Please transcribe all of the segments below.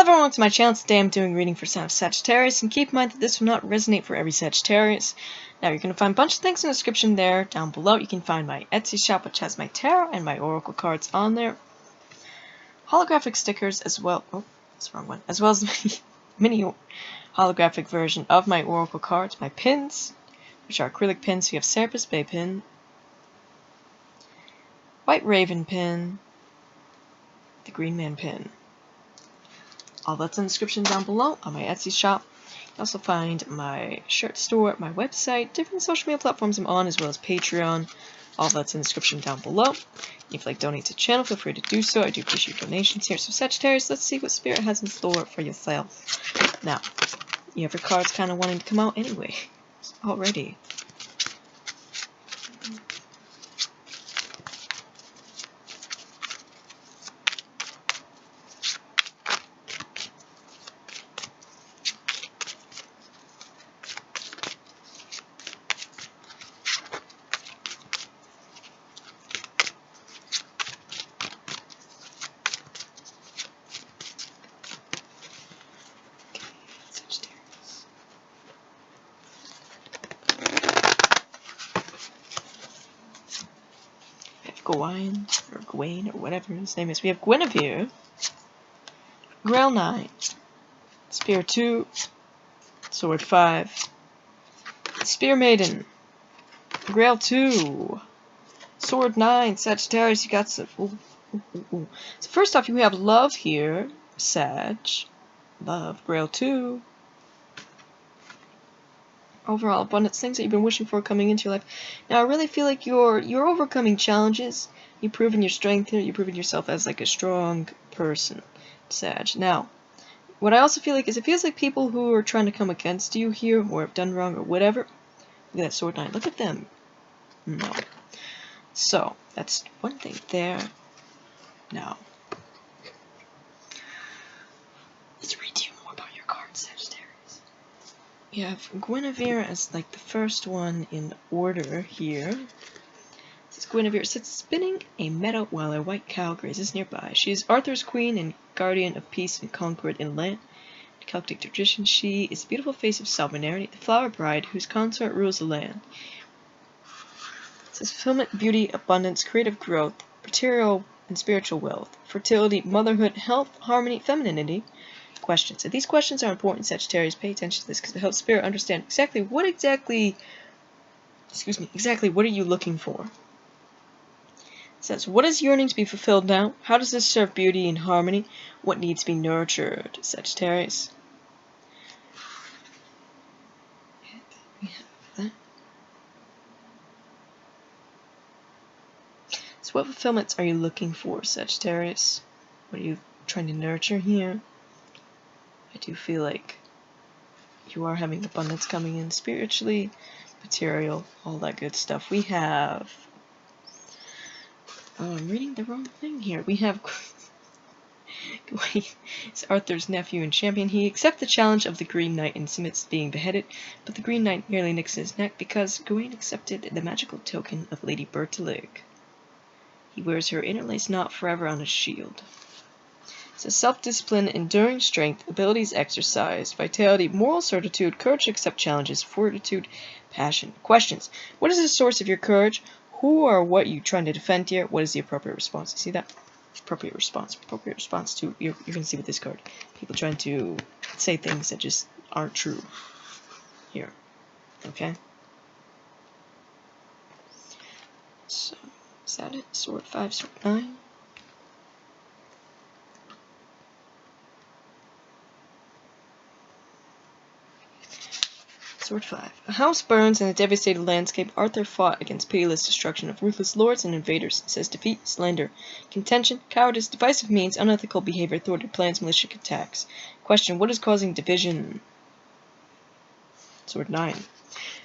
Hello everyone, welcome to my channel. Today I'm doing reading for sign of Sagittarius, and keep in mind that this will not resonate for every Sagittarius. Now you're going to find a bunch of things in the description there. Down below you can find my Etsy shop, which has my tarot and my oracle cards on there. Holographic stickers as well. Oh, that's the wrong one. As well as the mini holographic version of my oracle cards. My pins, which are acrylic pins. So you have Serapis Bay pin, White Raven pin, the Green Man pin. All that's in the description down below on my Etsy shop. You'll also find my shirt store, my website, different social media platforms I'm on, as well as Patreon. All that's in the description down below. If you'd like to donate to the channel, feel free to do so. I do appreciate donations here. So Sagittarius, let's see what Spirit has in store for yourself. Now, you have your cards kind of wanting to come out anyway. Already. Gawain, or Gawain, or whatever his name is. We have Guinevere, Grail 9, Spear 2, Sword 5, Spear Maiden, Grail 2, Sword 9, Sagittarius, you got some... Ooh. So first off, you have Love here, Sag, Love, Grail 2, overall abundance, things that you've been wishing for coming into your life. Now I really feel like you're overcoming challenges. You've proven your strength here. You've proven yourself as like a strong person, Sag. Now, what I also feel like is it feels like people who are trying to come against you here or have done wrong or whatever. Look at that Sword 9. Look at them. No. So that's one thing there. Now, let's read to you more about your cards, Sagittarius. You have Guinevere as like the first one in order here. This Guinevere sits spinning a meadow while a white cow grazes nearby. She is Arthur's queen and guardian of peace and concord in land. In Celtic tradition, she is the beautiful face of sovereignty, the flower bride whose consort rules the land. It says fulfillment, beauty, abundance, creative growth, material and spiritual wealth, fertility, motherhood, health, harmony, femininity. Questions. And these questions are important, Sagittarius. Pay attention to this because it helps Spirit understand exactly what are you looking for. It says, what is yearning to be fulfilled now? How does this serve beauty and harmony? What needs to be nurtured, Sagittarius? We have that. So what fulfillments are you looking for, Sagittarius? What are you trying to nurture here? I do feel like you are having abundance coming in spiritually, material, all that good stuff. We have... Oh, I'm reading the wrong thing here. We have... It's Arthur's nephew and champion. He accepts the challenge of the Green Knight and submits to being beheaded, but the Green Knight nearly nicks his neck because Gawain accepted the magical token of Lady Bertilig. He wears her interlaced knot forever on his shield. So self-discipline, enduring strength, abilities exercised, vitality, moral certitude, courage to accept challenges, fortitude, passion. Questions. What is the source of your courage? Who or what are you trying to defend here? What is the appropriate response? You see that? Appropriate response. Appropriate response to, you're going to see with this card. People trying to say things that just aren't true. Here. Okay? So, is that it? Sword 5, Sword 9. Sword 5. A house burns in a devastated landscape. Arthur fought against pitiless destruction of ruthless lords and invaders. It says defeat, slander, contention, cowardice, divisive means, unethical behavior, thwarted plans, malicious attacks. Question. What is causing division? Sword 9.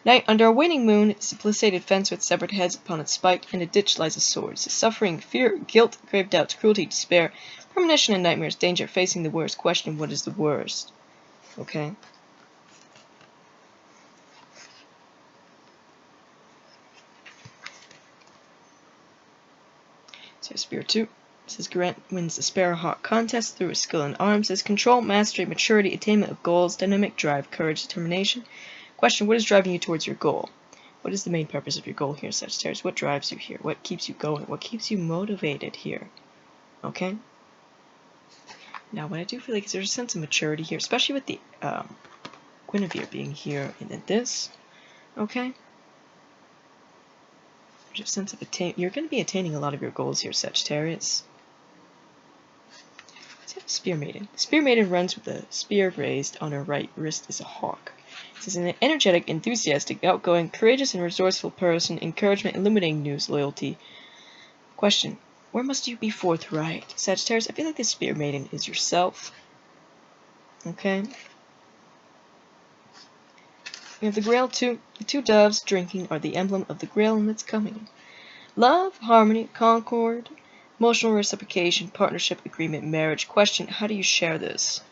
Night. Under a waning moon is a palisaded fence with severed heads upon its spike. In a ditch lies a sword. It says suffering, fear, guilt, grave doubts, cruelty, despair, premonition and nightmares, danger, facing the worst. Question. What is the worst? Okay. So Spear 2, It says Grant wins the Sparrowhawk contest through his skill in arms. It says control, mastery, maturity, attainment of goals, dynamic drive, courage, determination. Question, what is driving you towards your goal? What is the main purpose of your goal here, Sagittarius? What drives you here? What keeps you going? What keeps you motivated here? Okay? Now, what I do feel like is there's a sense of maturity here, especially with the Guinevere being here and then this. Okay? There's a sense of you're going to be attaining a lot of your goals here, Sagittarius. Let's have a Spear Maiden. Spear Maiden runs with a spear raised on her right wrist as a hawk. This is an energetic, enthusiastic, outgoing, courageous, and resourceful person. Encouragement, illuminating news, loyalty. Question, where must you be forthright? Sagittarius, I feel like this Spear Maiden is yourself. Okay? We have the Grail 2. The two doves drinking are the emblem of the Grail and its coming. Love, harmony, concord, emotional reciprocation, partnership, agreement, marriage. Question, how do you share this?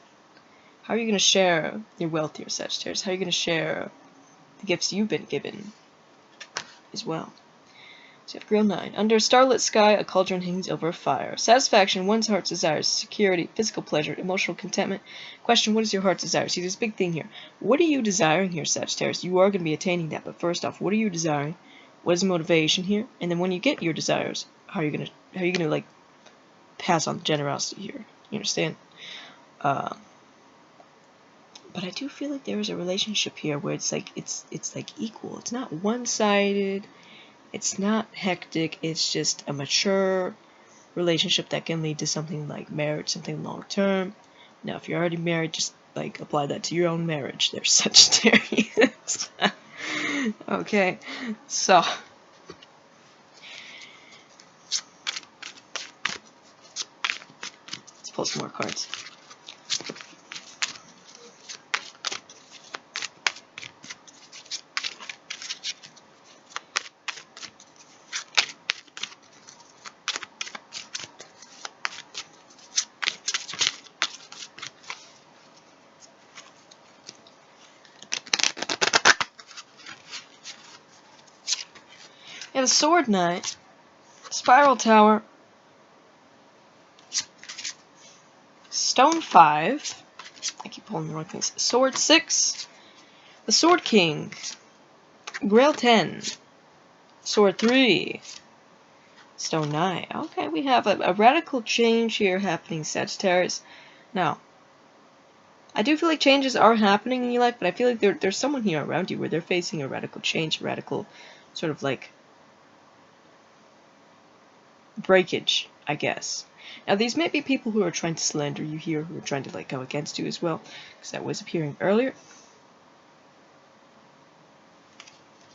How are you going to share your wealth here, Sagittarius? How are you going to share the gifts you've been given as well? So you have Grail 9. Under a starlit sky, a cauldron hangs over a fire. Satisfaction, one's heart's desires, security, physical pleasure, emotional contentment. Question, what is your heart's desire? See, there's a big thing here. What are you desiring here, Sagittarius? You are going to be attaining that, but first off, what are you desiring? What is the motivation here? And then when you get your desires, how are you going to like pass on the generosity here? You understand? But I do feel like there is a relationship here where it's like equal. It's not one-sided. It's not hectic. It's just a mature relationship that can lead to something like marriage, something long-term. Now, if you're already married, just like apply that to your own marriage. There's Sagittarius. Okay, so let's pull some more cards. And a Sword Knight, Spiral Tower, Stone 5, I keep pulling the wrong things, Sword 6, the Sword King, Grail 10, Sword 3, Stone 9. Okay, we have a radical change here happening, Sagittarius. Now, I do feel like changes are happening in your life, but I feel like there's someone here around you where they're facing a radical change, a radical sort of like breakage, I guess. Now, these may be people who are trying to slander you here, who are trying to like go against you as well, because that was appearing earlier.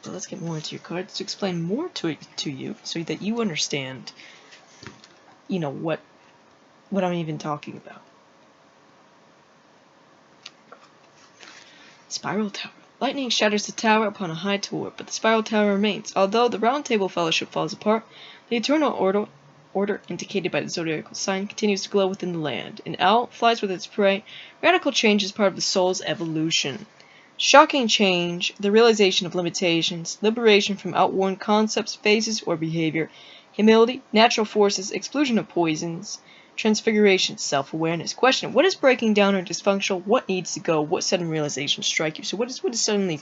But let's get more into your cards to explain more to you, so that you understand, you know, what I'm even talking about. Spiral Tower. Lightning shatters the tower upon a high tower, but the Spiral Tower remains. Although the Round Table Fellowship falls apart, the eternal order indicated by the zodiacal sign continues to glow within the land. An owl flies with its prey. Radical change is part of the soul's evolution. Shocking change, the realization of limitations, liberation from outworn concepts, phases, or behavior, humility, natural forces, exclusion of poisons, transfiguration, self-awareness. Question, what is breaking down or dysfunctional? What needs to go? What sudden realization strike you? So what is suddenly,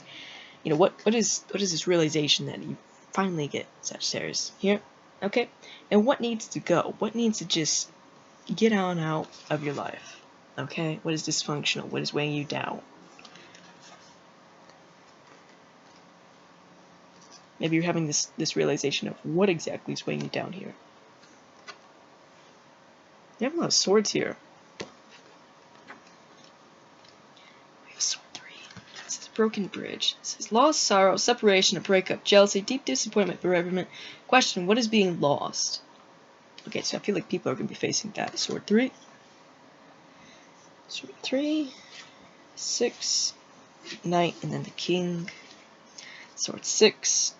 you know, what is this realization that you finally get, Sagittarius? Here? Okay? And what needs to go? What needs to just get on out of your life? Okay? What is dysfunctional? What is weighing you down? Maybe you're having this realization of what exactly is weighing you down here. You have a lot of swords here. We have sword 3. This is broken bridge. This is loss, sorrow, separation, a breakup, jealousy, deep disappointment, bereavement. Question, what is being lost? Okay, so I feel like people are going to be facing that. Sword 3. Sword 3. 6. Knight, and then the king. Sword 6.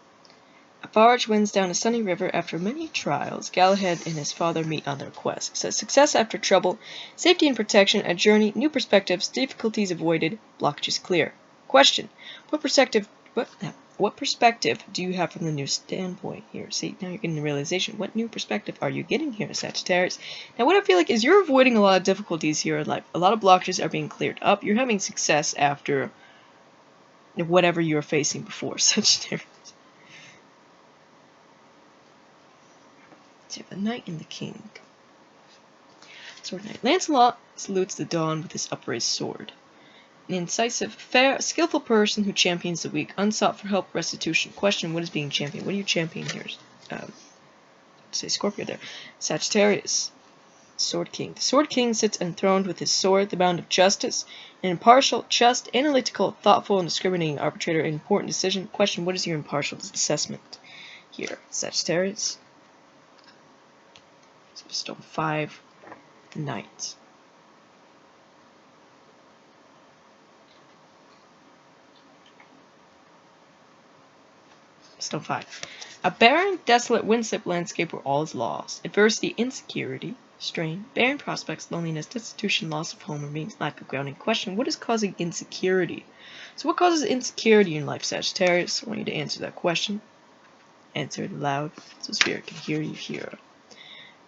A barge winds down a sunny river after many trials. Galahad and his father meet on their quest. It says success after trouble, safety and protection, a journey, new perspectives, difficulties avoided, blockages clear. Question: what What perspective do you have from the new standpoint here? See, now you're getting the realization. What new perspective are you getting here, Sagittarius? Now, what I feel like is you're avoiding a lot of difficulties here in life. A lot of blockages are being cleared up. You're having success after whatever you were facing before, Sagittarius. So you have the Knight and the King. Sword Knight. Lancelot salutes the dawn with his upraised sword. An incisive, fair, skillful person who champions the weak, unsought for help, restitution. Question, what is being championed? What are you championing here? Say Scorpio there. Sagittarius. Sword King. The Sword King sits enthroned with his sword, the bound of justice, an impartial, just, analytical, thoughtful, and discriminating arbitrator in important decision. Question, what is your impartial assessment here? Sagittarius. So stone 5, the Knight. Stone 5. A barren, desolate, windswept landscape where all is lost. Adversity, insecurity, strain, barren prospects, loneliness, destitution, loss of home, or means lack of grounding. Question, what is causing insecurity? So what causes insecurity in life, Sagittarius? I want you to answer that question. Answer it loud so Spirit can hear you here.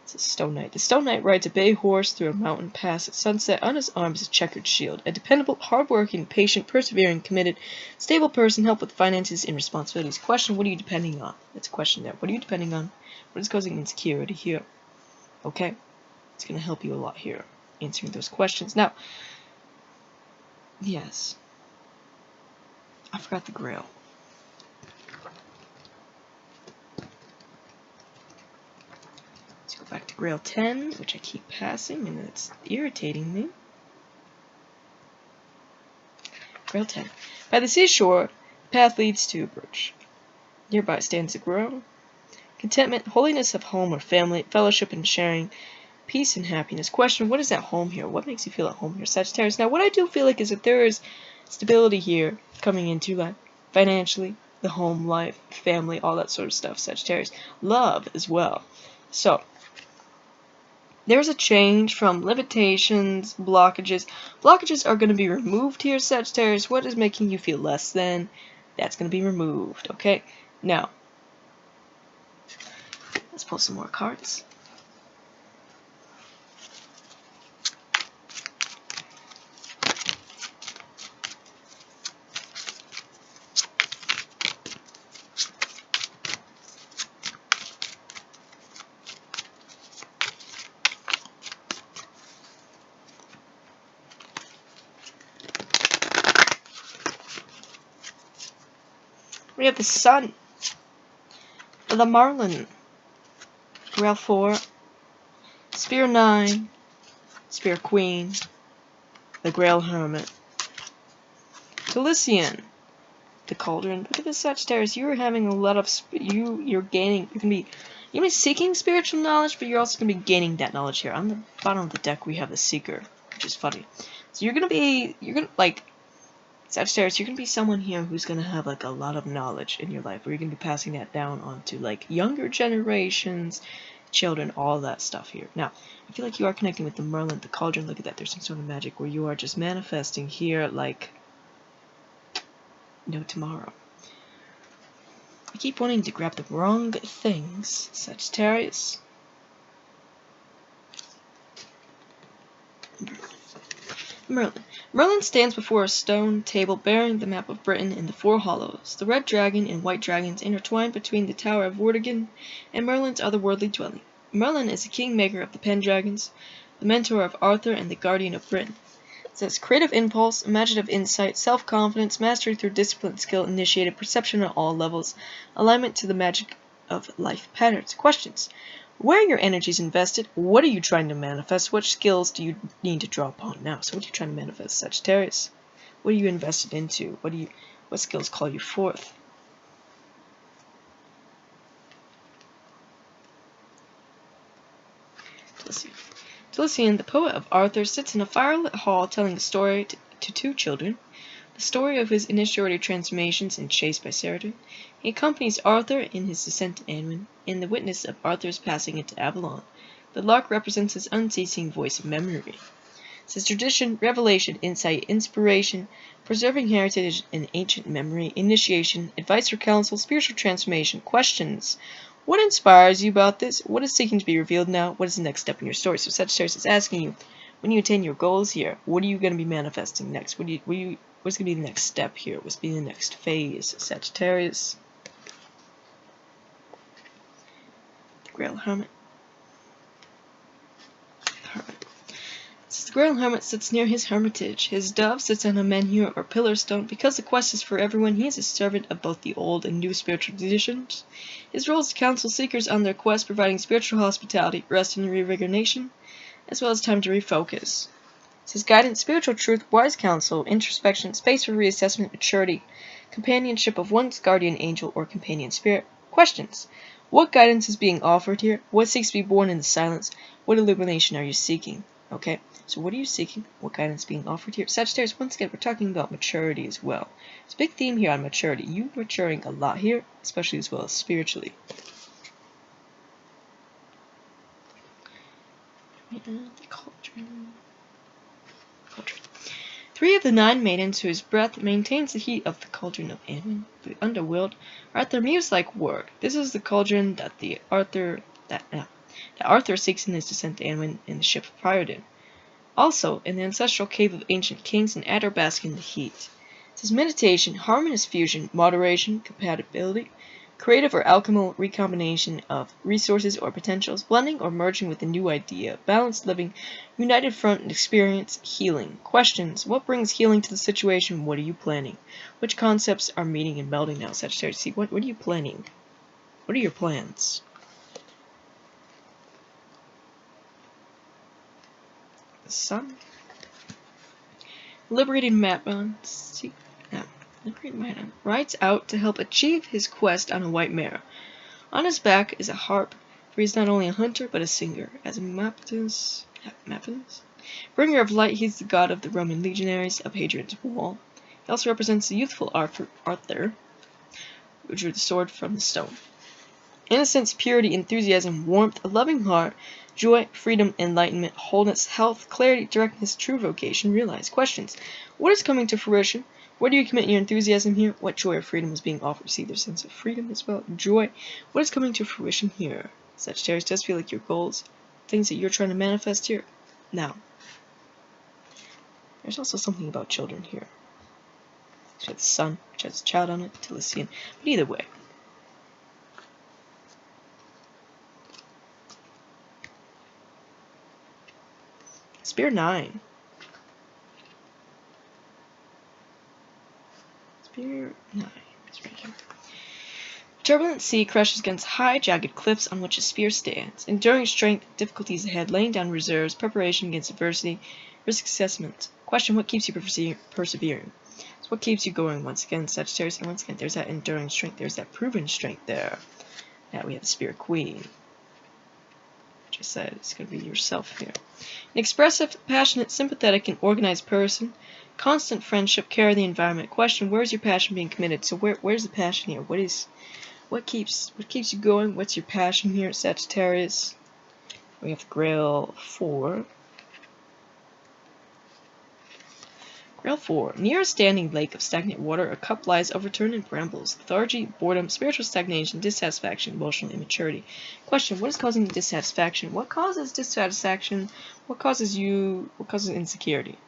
It's a Stone Knight. The Stone Knight rides a bay horse through a mountain pass at sunset. On his arm is a checkered shield. A dependable, hardworking, patient, persevering, committed, stable person, help with finances and responsibilities. Question, what are you depending on? That's a question there. What are you depending on? What is causing insecurity here? Okay. It's going to help you a lot here, answering those questions. Now, yes. I forgot the Grail. Back to Grail 10, which I keep passing, and it's irritating me. Grail 10. By the seashore, the path leads to a bridge. Nearby stands a grove. Contentment, holiness of home or family, fellowship and sharing, peace and happiness. Question, what is at home here? What makes you feel at home here, Sagittarius? Now, what I do feel like is that there is stability here coming into life, financially, the home life, family, all that sort of stuff, Sagittarius. Love as well. So, there's a change from limitations, blockages. Blockages are going to be removed here, Sagittarius. What is making you feel less than? That's going to be removed, okay? Now, let's pull some more cards. We have the Sun, the Marlin, Grail 4, Spear 9, Spear Queen, the Grail Hermit, Talisian, the Cauldron. Look at this, Sagittarius. You are having a lot of you're gaining. You're gonna be seeking spiritual knowledge, but you're also gonna be gaining that knowledge here. On the bottom of the deck, we have the Seeker, which is funny. So you're gonna like. Sagittarius, you're going to be someone here who's going to have like a lot of knowledge in your life, where you're going to be passing that down onto like younger generations, children, all that stuff here. Now, I feel like you are connecting with the Merlin, the Cauldron. Look at that. There's some sort of magic where you are just manifesting here like no tomorrow. I keep wanting to grab the wrong things, Sagittarius. Merlin. Merlin stands before a stone table bearing the map of Britain in the Four Hollows. The red dragon and white dragons intertwine between the Tower of Vortigern and Merlin's otherworldly dwelling. Merlin is the kingmaker of the Pendragons, the mentor of Arthur, and the guardian of Britain. It says creative impulse, imaginative insight, self-confidence, mastery through discipline, skill, initiated perception at all levels, alignment to the magic of life patterns. Questions. Where are your energies invested? What are you trying to manifest? What skills do you need to draw upon now? So what are you trying to manifest, Sagittarius? What are you invested into? What skills call you forth? Talisian, the poet of Arthur, sits in a firelit hall telling a story to two children. The story of his initiatory transformations and chase by Saradin. He accompanies Arthur in his descent to Anwen, in the witness of Arthur's passing into Avalon. The lark represents his unceasing voice of memory. It says tradition, revelation, insight, inspiration, preserving heritage and ancient memory, initiation, advice or counsel, spiritual transformation, questions. What inspires you about this? What is seeking to be revealed now? What is the next step in your story? So Sagittarius is asking you, when you attain your goals here, what are you going to be manifesting next? What's going to be the next step here? What's going to be the next phase, Sagittarius? The Grail Hermit. The Grail Hermit sits near his hermitage. His dove sits on a menhir or pillar stone. Because the quest is for everyone, he is a servant of both the old and new spiritual traditions. His role is to counsel seekers on their quest, providing spiritual hospitality, rest and reinvigoration, as well as time to refocus. It says guidance, spiritual truth, wise counsel, introspection, space for reassessment, maturity, companionship of one's guardian angel or companion spirit. Questions. What guidance is being offered here? What seeks to be born in the silence? What illumination are you seeking? Okay, so what are you seeking? What guidance is being offered here? Sagittarius, once again, we're talking about maturity as well. There's a big theme here on maturity. You maturing a lot here, especially as well as spiritually. Cauldron. 3 of the 9 maidens whose breath maintains the heat of the cauldron of Anwin, the underworld, are at their muse-like work. This is the cauldron that Arthur seeks in his descent to Anwin in the ship of Priordan. Also, in the ancestral cave of ancient kings, an adder bask in the heat. It says meditation, harmonious fusion, moderation, compatibility, creative or alchemical recombination of resources or potentials, blending or merging with a new idea, balanced living, united front and experience, healing. Questions. What brings healing to the situation? What are you planning? Which concepts are meeting and melding now, Sagittarius? See, what are you planning? What are your plans? The Sun. Liberating Madman. Rides out to help achieve his quest on a white mare. On his back is a harp, for he is not only a hunter but a singer. As a Mapatus, bringer of light, he is the god of the Roman legionaries of Hadrian's Wall. He also represents the youthful Arthur, who drew the sword from the stone. Innocence, purity, enthusiasm, warmth, a loving heart, joy, freedom, enlightenment, wholeness, health, clarity, directness, true vocation, realized. Questions. What is coming to fruition? Where do you commit your enthusiasm here? What joy or freedom is being offered? See, there's a sense of freedom as well. Joy. What is coming to fruition here? Sagittarius does feel like your goals, things that you're trying to manifest here. Now, there's also something about children here. She has the sun, which has a child on it, Tilician. But either way. Spear 9. Spear 9 is right here. Turbulent sea crashes against high, jagged cliffs on which a spear stands. Enduring strength, difficulties ahead, laying down reserves, preparation against adversity, risk assessment. Question, what keeps you persevering? So what keeps you going once again, Sagittarius? And once again, there's that enduring strength, there's that proven strength there. Now we have the Spear Queen. Which I said, it's going to be yourself here. An expressive, passionate, sympathetic, and organized person. Constant friendship, care of the environment. Question, where's your passion being committed? So where's the passion here? What keeps you going? What's your passion here, Sagittarius? We have the Grail 4. Grail 4. Near a standing lake of stagnant water, a cup lies overturned in brambles. Lethargy, boredom, spiritual stagnation, dissatisfaction, emotional immaturity. Question, what is causing dissatisfaction? What causes dissatisfaction? What causes insecurity?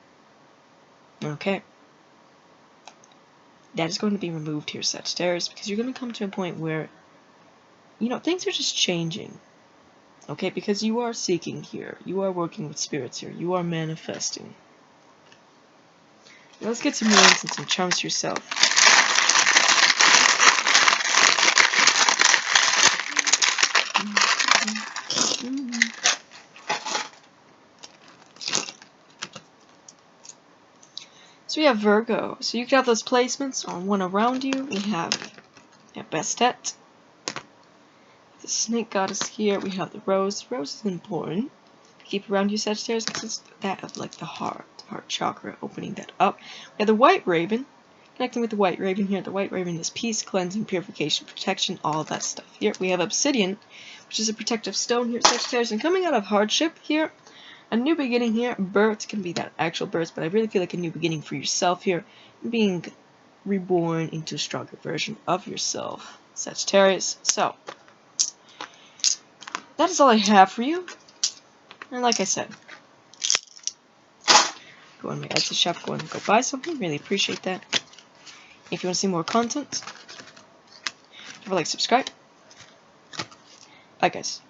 Okay. That is going to be removed here, Sagittarius, because you're going to come to a point where, things are just changing. Okay, because you are seeking here. You are working with spirits here. You are manifesting. Now let's get some runes and some charms yourself. So we have Virgo. So you can have those placements on one around you. We have Bastet. The snake goddess here. We have the rose. The rose is important. Keep around you, Sagittarius, because it's that of like the heart chakra, opening that up. We have the white raven. Connecting with the white raven here. The white raven is peace, cleansing, purification, protection, all that stuff. Here we have obsidian, which is a protective stone here, Sagittarius. And coming out of hardship here, A new beginning here. Birth can be that actual birth, but I really feel like a new beginning for yourself here. Being reborn into a stronger version of yourself, Sagittarius. So, that is all I have for you. And like I said, go on my Etsy shop, go and go buy something. Really appreciate that. If you want to see more content, give a like, subscribe. Bye, guys.